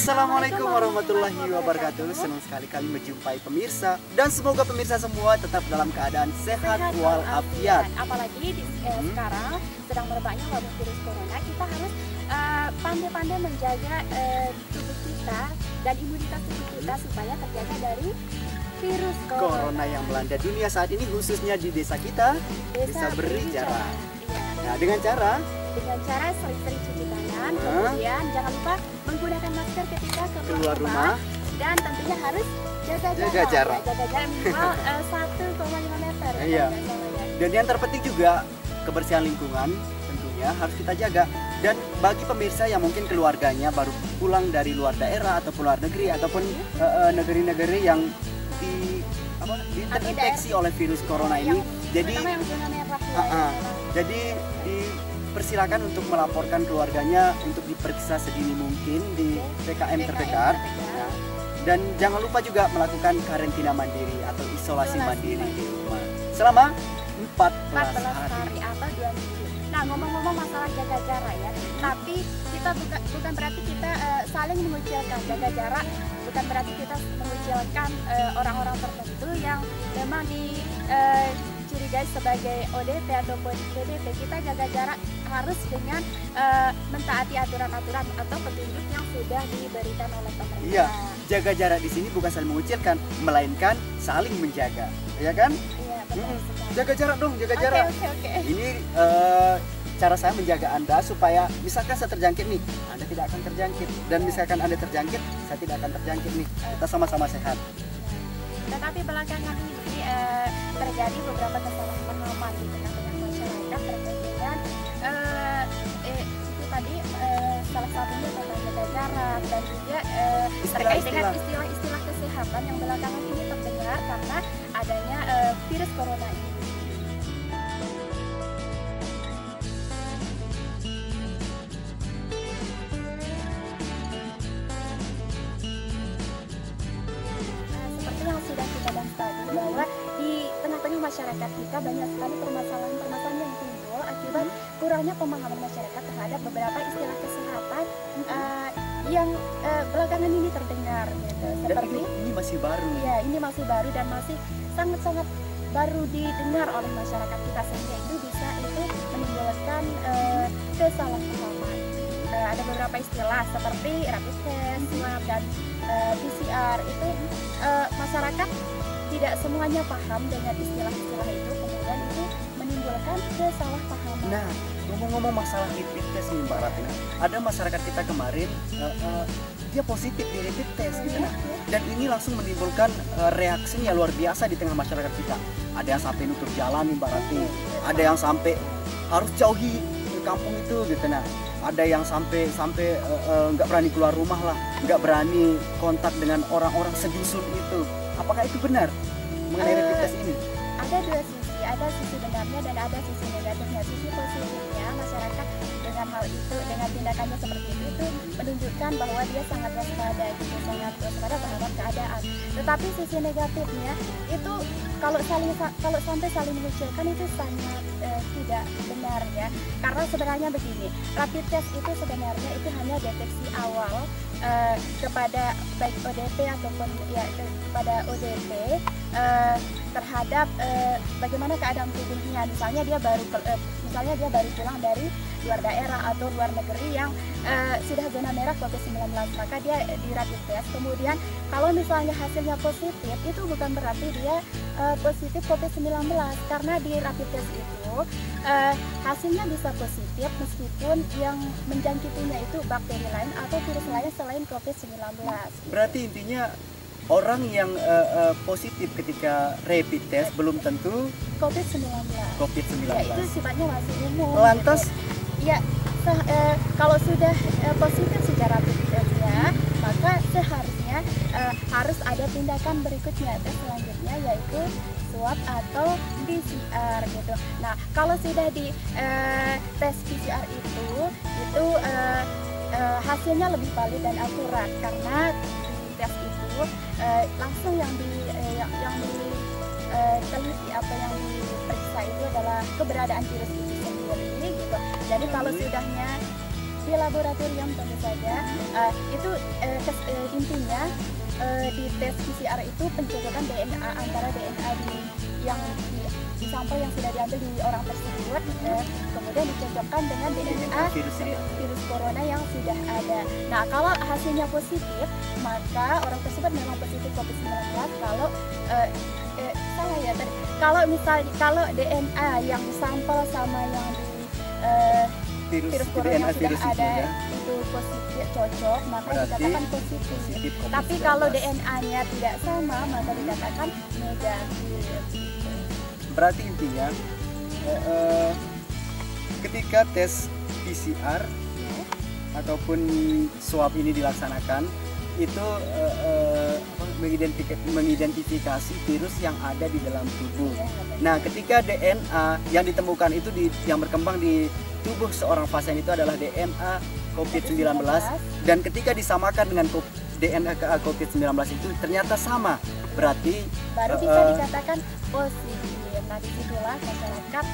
Assalamualaikum warahmatullahi wabarakatuh. Senang sekali kami menjumpai pemirsa dan semoga pemirsa semua tetap dalam keadaan sehat walafiat. Apalagi sekarang sedang merebaknya wabah virus corona, kita harus pandai-pandai menjaga tubuh kita dan imunitas tubuh kita supaya terjaga dari virus corona yang melanda dunia saat ini, khususnya di desa kita, Desa Berijara. Nah, dengan cara sering-sering cuci tangan, kemudian jangan lupa menggunakan masker ketika keluar rumah, dan tentunya harus jaga jarak minimal 1,5 meter. Iya. Dan yang terpenting juga kebersihan lingkungan tentunya harus kita jaga. Dan bagi pemirsa yang mungkin keluarganya baru pulang dari luar daerah atau luar negeri ataupun negeri-negeri yang terinfeksi oleh virus corona ini, jadi dipersilakan untuk melaporkan keluarganya untuk diperiksa sedini mungkin di PKM terdekat. Ya. Dan jangan lupa juga melakukan karantina mandiri atau isolasi mandiri di rumah selama 14 hari atau 2 minggu. Nah, ngomong-ngomong masalah jaga jarak ya, tapi kita bukan berarti kita saling mengucilkan. Jaga jarak bukan berarti kita mengucilkan orang-orang tertentu yang memang dicurigai sebagai ODP ataupun PDP. Kita jaga jarak harus dengan mentaati aturan-aturan atau petunjuk yang sudah diberikan oleh pemerintah. Iya, jaga jarak di sini bukan saling mengucilkan, melainkan saling menjaga, ya kan? Iya, betul. Jaga jarak dong, jaga jarak. Oke. Ini cara saya menjaga Anda supaya misalkan saya terjangkit nih, Anda tidak akan terjangkit, dan misalkan Anda terjangkit, saya tidak akan terjangkit nih. Kita sama-sama sehat. Tetapi belakangan ini terjadi beberapa kesalahpahaman di tengah-tengah masyarakat terkait dengan itu tadi salah satunya tentang jaga jarak dan juga terkait dengan istilah-istilah kesehatan yang belakangan ini terdengar karena adanya virus corona ini. Bahwa di tengah-tengah masyarakat kita banyak sekali permasalahan-permasalahan yang timbul akibat kurangnya pemahaman masyarakat terhadap beberapa istilah kesehatan yang belakangan ini terdengar gitu. Seperti ini masih baru. Ya, ini masih baru dan masih sangat-sangat baru didengar oleh masyarakat kita, sehingga itu bisa menimbulkan kesalahpahaman. Ada beberapa istilah seperti rapid test, swab, dan PCR itu masyarakat tidak semuanya paham dengan istilah-istilah itu, kemudian itu menimbulkan kesalahpahaman. Nah, ngomong-ngomong masalah rapid test nih Mbak Ratna, ada masyarakat kita kemarin dia positif di rapid test gitu nah. Dan ini langsung menimbulkan reaksinya luar biasa di tengah masyarakat kita. Ada yang sampai nutup jalan nih Mbak Ratna, ada yang sampai harus jauhi ke kampung itu gitu nah. Ada yang sampai nggak berani keluar rumah lah, nggak berani kontak dengan orang-orang sedusun itu. Apakah itu benar mengenai rapid test ini? Ada dua sisi, ada sisi benarnya dan ada sisi negatifnya. Sisi positifnya masyarakat dengan hal itu, dengan tindakannya seperti itu menunjukkan bahwa dia sangat waspada, sangat waspada terhadap keadaan. Tetapi sisi negatifnya itu kalau sampai saling mengucilkan itu sangat tidak benar ya. Karena sebenarnya begini, rapid test itu sebenarnya itu hanya deteksi awal kepada baik ODP ataupun ya kepada ODP terhadap bagaimana keadaan tubuhnya. Misalnya dia baru pulang dari luar daerah atau luar negeri yang sudah zona merah COVID-19, maka dia di rapid test. Kemudian kalau misalnya hasilnya positif, itu bukan berarti dia positif COVID-19, karena di rapid test itu hasilnya bisa positif meskipun yang menjangkitinya itu bakteri lain atau virus lain selain COVID-19. Berarti intinya orang yang positif ketika rapid test belum tentu COVID-19. Ya, itu sifatnya masih umum. Lantas gitu. Ya, kalau sudah positif secara rapid testnya, maka seharusnya harus ada tindakan berikutnya, tes selanjutnya yaitu swab atau PCR gitu. Nah, kalau sudah di tes PCR itu hasilnya lebih valid dan akurat karena di tes itu langsung yang diteliti atau yang diperiksa itu adalah keberadaan virus itu sendiri gitu. Jadi kalau sudahnya di laboratorium tentu saja. Intinya di tes PCR itu pencocokan DNA antara DNA di sampel yang sudah diambil di orang tersebut, kemudian dicocokkan dengan DNA virus corona yang sudah ada. Nah, kalau hasilnya positif, maka orang tersebut memang positif COVID-19. Kalau DNA yang disampel sama yang di virus corona yang sudah ada itu positif cocok, maka dikatakan positif. Tapi kalau DNA-nya tidak sama, maka dikatakan negatif. Berarti intinya ketika tes PCR ataupun swab ini dilaksanakan, itu mengidentifikasi virus yang ada di dalam tubuh. Nah, ketika DNA yang ditemukan itu yang berkembang di tubuh seorang pasien itu adalah DNA COVID-19, dan ketika disamakan dengan DNA COVID-19 itu ternyata sama, berarti baru bisa dikatakan positif. Nah, disitulah masyarakat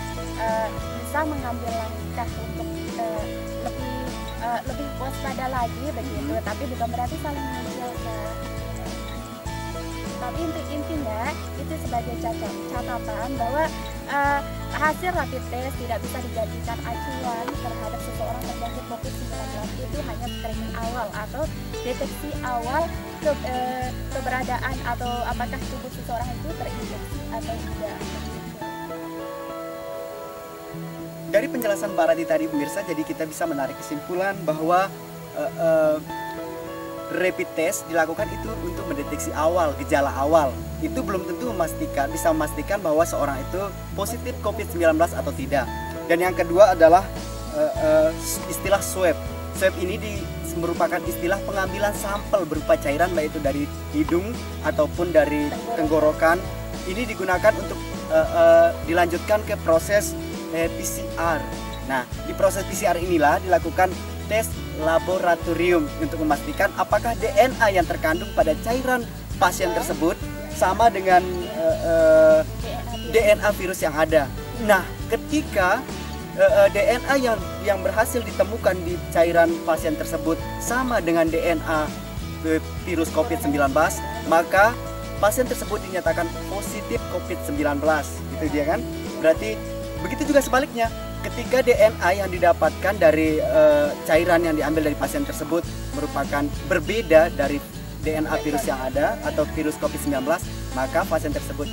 bisa mengambil langkah untuk lebih waspada lagi begitu, tapi bukan berarti saling mengecilkan. Tapi intinya itu sebagai catatan bahwa hasil rapid test tidak bisa dijadikan acuan terhadap seseorang terjangkit COVID-19. Itu hanya screening awal atau deteksi awal keberadaan atau apakah tubuh seseorang itu terinfeksi atau tidak. Dari penjelasan Mbak Rati tadi pemirsa, jadi kita bisa menarik kesimpulan bahwa rapid test dilakukan itu untuk mendeteksi awal, gejala awal. Itu belum tentu bisa memastikan bahwa seorang itu positif COVID-19 atau tidak. Dan yang kedua adalah istilah swab. Swab ini merupakan istilah pengambilan sampel berupa cairan, baik itu dari hidung ataupun dari tenggorokan. Ini digunakan untuk dilanjutkan ke proses PCR. Nah, di proses PCR inilah dilakukan tes laboratorium untuk memastikan apakah DNA yang terkandung pada cairan pasien tersebut sama dengan DNA virus yang ada. Nah, ketika DNA yang berhasil ditemukan di cairan pasien tersebut sama dengan DNA virus COVID-19, maka pasien tersebut dinyatakan positif COVID-19. Gitu dia kan? Berarti begitu juga sebaliknya, ketika DNA yang didapatkan dari cairan yang diambil dari pasien tersebut merupakan berbeda dari DNA virus yang ada atau virus COVID-19, maka pasien tersebut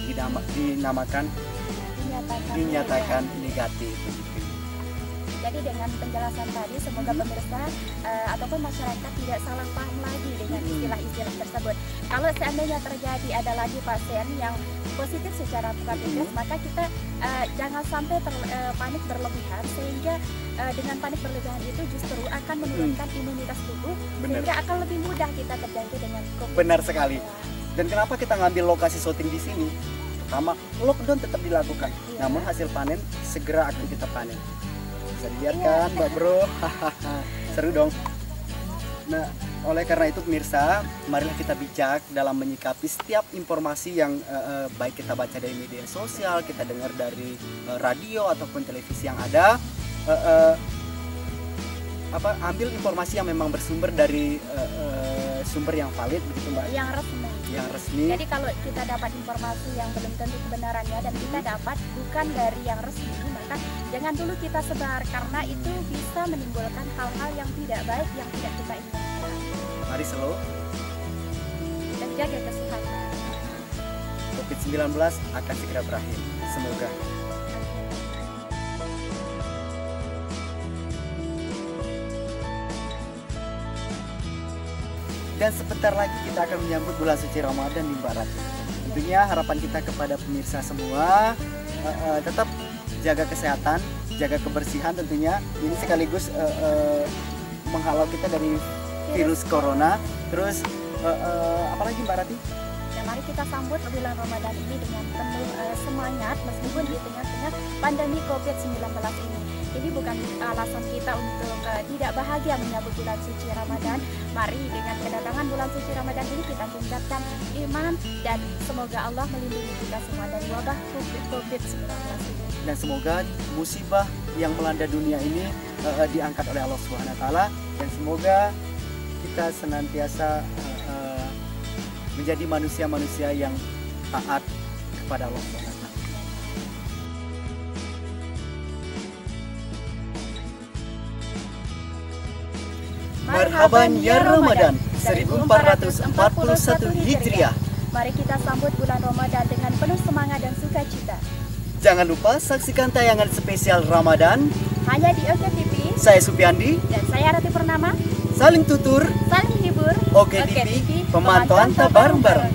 dinyatakan negatif. Jadi dengan penjelasan tadi, semoga pemirsa ataupun masyarakat tidak salah paham lagi dengan istilah-istilah tersebut. Kalau seandainya terjadi ada lagi pasien yang positif secara rapid test, maka kita jangan sampai panik berlebihan, sehingga dengan panik berlebihan itu justru akan menurunkan imunitas tubuh. Sehingga akan lebih mudah kita terjangkit dengan COVID. Benar sekali. Dan kenapa kita ngambil lokasi syuting di sini? Pertama, lockdown tetap dilakukan, namun hasil panen segera akan kita panen. Bisa dilihat kan, Mbak Bro? Seru dong. Nah, oleh karena itu pemirsa, marilah kita bijak dalam menyikapi setiap informasi yang baik kita baca dari media sosial, kita dengar dari radio ataupun televisi yang ada. Ambil informasi yang memang bersumber dari sumber yang valid, begitu Mbak? Yang resmi. Jadi kalau kita dapat informasi yang belum tentu kebenarannya dan kita dapat bukan dari yang resmi, maka jangan dulu kita sebar, karena itu bisa menimbulkan hal-hal yang tidak baik yang tidak kita inginkan. Mari slow dan jaga kesehatan. COVID-19 akan segera berakhir. Semoga. Dan sebentar lagi kita akan menyambut bulan suci Ramadan di Mbak Rati. Tentunya harapan kita kepada pemirsa semua tetap jaga kesehatan, jaga kebersihan tentunya. Ini sekaligus menghalau kita dari virus corona. Terus apalagi Mbak Rati? Ya, mari kita sambut bulan Ramadan ini dengan penuh semangat meskipun di tengah-tengah pandemi COVID-19 ini. Jadi bukan alasan kita untuk tidak bahagia menyambut bulan suci Ramadan. Mari dengan kedatangan bulan suci Ramadan ini kita tingkatkan iman dan semoga Allah melindungi kita semua dari wabah COVID-19 ini. dan semoga musibah yang melanda dunia ini diangkat oleh Allah Subhanahu wa taala, dan semoga kita senantiasa menjadi manusia-manusia yang taat kepada Allah Subhanahu wa taala. Marhaban ya Ramadan 1441 Hijriah. Mari kita sambut bulan Ramadan dengan penuh semangat dan sukacita. Jangan lupa saksikan tayangan spesial Ramadan Hanya di Oke TV. Saya Supiandi Dan saya Rati Purnama. saling tutur. Saling hibur. Oke TV, pemantauan tak bareng-bareng.